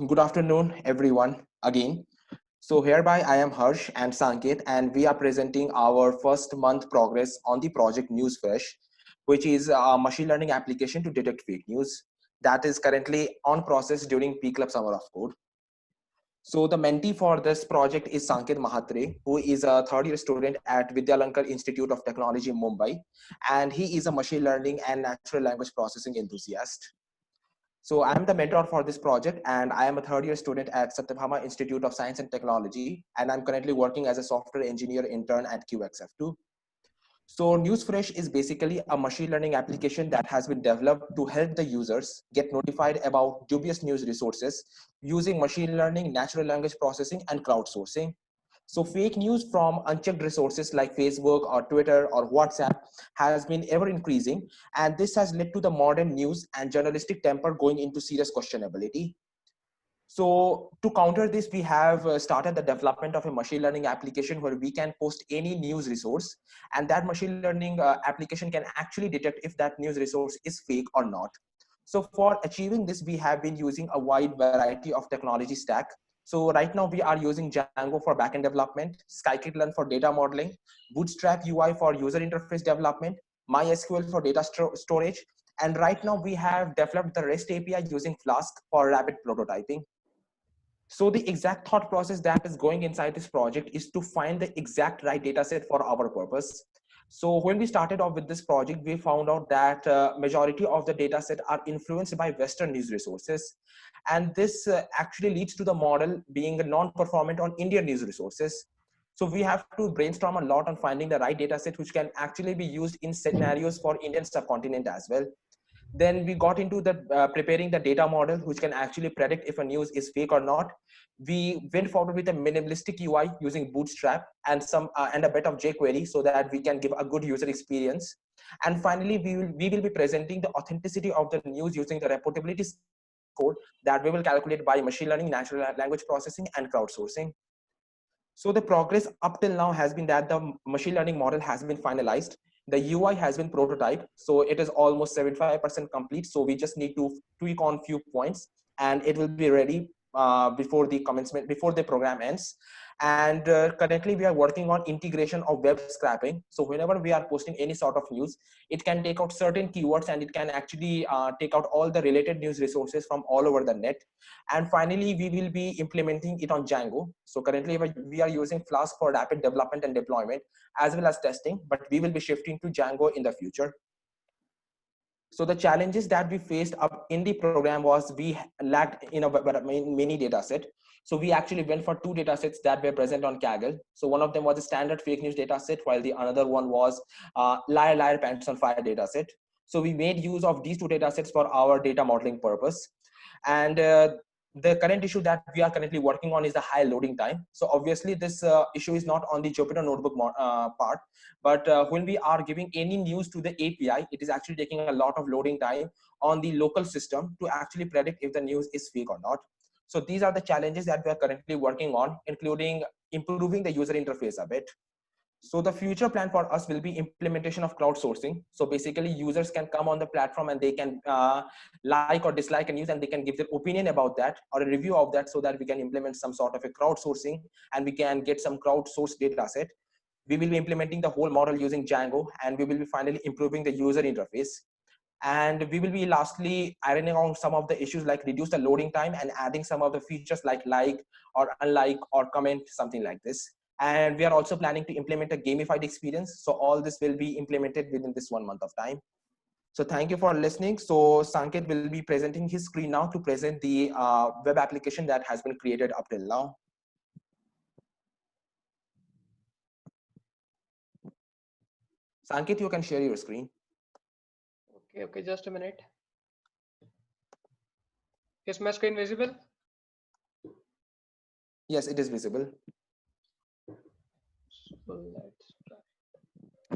good afternoon, everyone, again. So, hereby I am Harsh and Sanket, and we are presenting our first month progress on the project Newsfresh, which is a machine learning application to detect fake news that is currently on process during P Club Summer of Code. So, the mentee for this project is Sanket Mahatre, who is a third year student at Vidyalankar Institute of Technology in Mumbai, and he is a machine learning and natural language processing enthusiast. So I'm the mentor for this project, and I am a third year student at Satyabhama Institute of Science and Technology, and I'm currently working as a software engineer intern at QXF2. So Newsfresh is basically a machine learning application that has been developed to help the users get notified about dubious news resources using machine learning, natural language processing, and crowdsourcing. So fake news from unchecked resources like Facebook or Twitter or WhatsApp has been ever increasing, and this has led to the modern news and journalistic temper going into serious questionability. So to counter this, we have started the development of a machine learning application where we can post any news resource, and that machine learning application can actually detect if that news resource is fake or not. So for achieving this, we have been using a wide variety of technology stack. So right now we are using Django for backend development, Scikit-learn for data modeling, Bootstrap UI for user interface development, MySQL for data storage, and right now we have developed the REST API using Flask for rapid prototyping. So the exact thought process that is going inside this project is to find the exact right data set for our purpose. So when we started off with this project, we found out that majority of the data set are influenced by Western news resources. And this actually leads to the model being non-performant on Indian news resources. So we have to brainstorm a lot on finding the right data set which can actually be used in scenarios for Indian subcontinent as well. Then we got into the preparing the data model which can actually predict if a news is fake or not. We went forward with a minimalistic UI using Bootstrap and some and a bit of jQuery so that we can give a good user experience. And finally, we will be presenting the authenticity of the news using the reportability code that we will calculate by machine learning, natural language processing, and crowdsourcing. So the progress up till now has been that the machine learning model has been finalized. The UI has been prototyped, so it is almost 75% complete. So we just need to tweak on few points, and it will be ready before the commencement, before the program ends. And currently we are working on integration of web scraping. So whenever we are posting any sort of news, it can take out certain keywords and it can actually take out all the related news resources from all over the net. And finally, we will be implementing it on Django. So currently we are using Flask for rapid development and deployment as well as testing, but we will be shifting to Django in the future. So the challenges that we faced up in the program was we lacked many data set. So we actually went for two data sets that were present on Kaggle. So one of them was a standard fake news data set, while the another one was liar liar pants on fire data set. So we made use of these two data sets for our data modeling purpose. And the current issue that we are currently working on is the high loading time. So obviously this issue is not on the Jupyter notebook part, but when we are giving any news to the API, it is actually taking a lot of loading time on the local system to actually predict if the news is fake or not. So these are the challenges that we are currently working on, including improving the user interface a bit. So the future plan for us will be implementation of crowdsourcing. So basically users can come on the platform and they can like or dislike a news and they can give their opinion about that or a review of that, so that we can implement some sort of a crowdsourcing and we can get some crowdsourced data set. We will be implementing the whole model using Django, and we will be finally improving the user interface. And we will be lastly ironing out some of the issues like reduce the loading time and adding some of the features like or unlike or comment, something like this. And we are also planning to implement a gamified experience. So all this will be implemented within this 1 month of time. So thank you for listening. So Sanket will be presenting his screen now to present the web application that has been created up till now. Sanket, you can share your screen. Okay, just a minute. Is my screen visible? Yes, it is visible.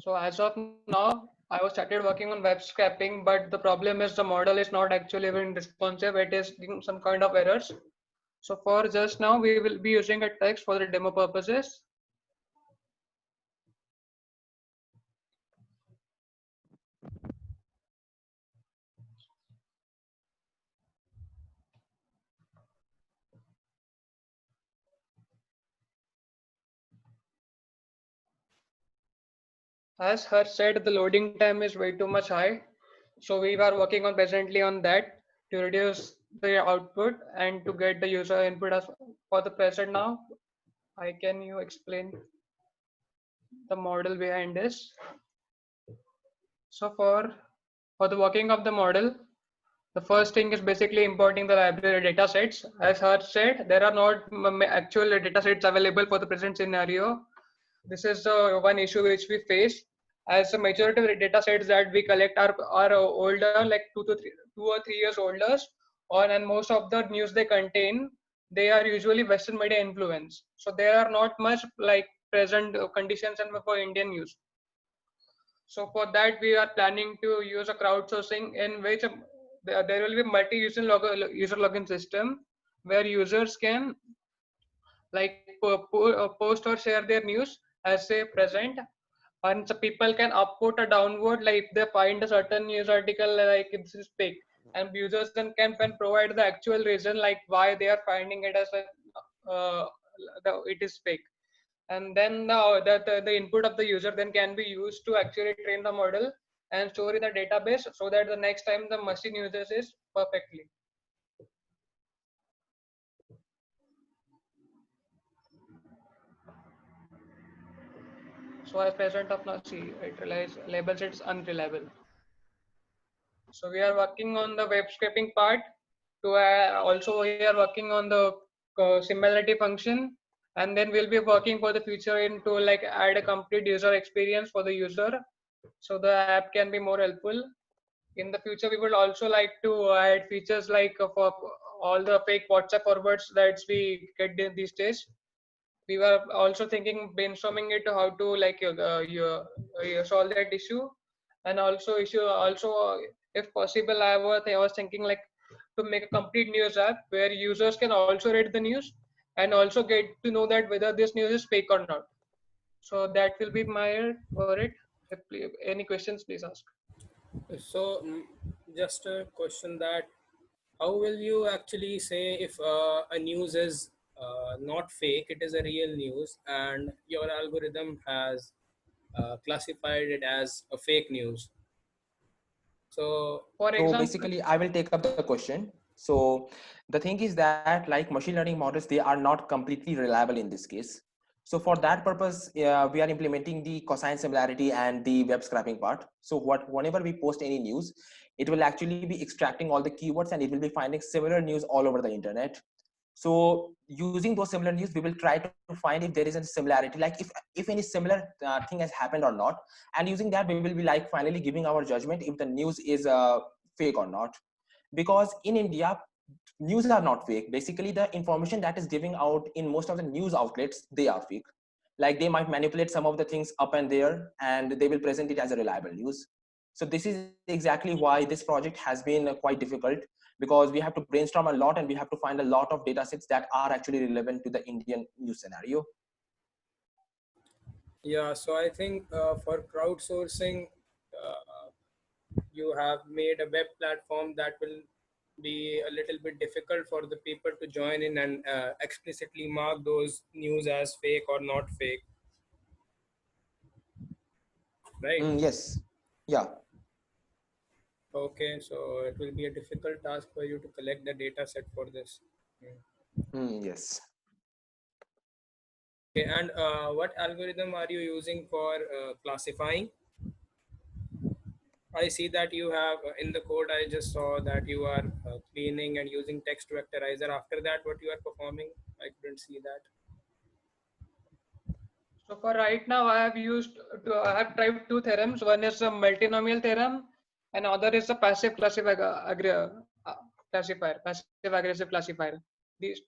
So as of now, I was started working on web scraping, but the problem is the model is not actually even responsive. It is giving some kind of errors. So for just now, we will be using a text for the demo purposes. As Harsh said, the loading time is way too much high. So we are working on presently on that to reduce the output and to get the user input as for the present now. Can you explain the model behind this? So for the working of the model, the first thing is basically importing the library data sets. As Harsh said, there are not actual data sets available for the present scenario. This is one issue which we face, as the majority of the data sets that we collect are older, like 2 or 3 years older, and most of the news they contain, they are usually Western media influence. So there are not much like present conditions and for Indian news. So for that, we are planning to use a crowdsourcing in which there will be user login system where users can like post or share their news as say present, and so people can upvote or downvote like if they find a certain news article like this is fake, and users then can provide the actual reason like why they are finding it as it is fake, and then the input of the user then can be used to actually train the model and store in the database so that the next time the machine uses it perfectly. So as present of now, see, it relies labels it's unreliable. So we are working on the web scraping part. To also we are working on the similarity function, and then we'll be working for the future in to like add a complete user experience for the user, so the app can be more helpful. In the future, we would also like to add features like for all the fake WhatsApp forwards that we get in these days. We were also thinking brainstorming it how to like solve that issue, and also if possible I was thinking like to make a complete news app where users can also read the news and also get to know that whether this news is fake or not. So that will be my for it. If any questions, please ask. So, just a question that how will you actually say if a news is not fake, it is a real news, and your algorithm has classified it as a fake news? So, For So example, basically, I will take up the question. So the thing is that like machine learning models, they are not completely reliable in this case. So for that purpose, we are implementing the cosine similarity and the web scraping part. So whenever we post any news, it will actually be extracting all the keywords and it will be finding similar news all over the internet. So using those similar news, we will try to find if there is a similarity, like if any similar thing has happened or not, and using that we will be like finally giving our judgment if the news is fake or not. Because in India, news are not fake. Basically the information that is giving out in most of the news outlets, they are fake. Like they might manipulate some of the things up and there and they will present it as a reliable news. So this is exactly why this project has been quite difficult, because we have to brainstorm a lot and we have to find a lot of data sets that are actually relevant to the Indian news scenario. yeah, so I think for crowdsourcing, you have made a web platform that will be a little bit difficult for the people to join in and explicitly mark those news as fake or not fake, right? Yes. Yeah. Okay, so it will be a difficult task for you to collect the data set for this. Yes. Okay, and what algorithm are you using for classifying? I see that you have in the code, I just saw that you are cleaning and using text vectorizer. After that, what you are performing? I couldn't see that. so for right now, I have tried two theorems. One is a multinomial theorem, and other is a passive aggressive classifier. These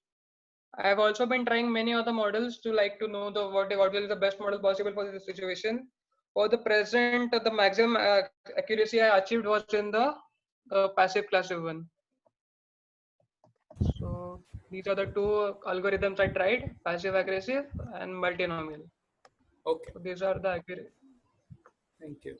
I have also been trying many other models to like to know the what will be the best model possible for this situation. For the present, the maximum accuracy I achieved was in the passive classifier one. So these are the two algorithms I tried: passive aggressive and multinomial. Okay, So these are the accurate. thank you.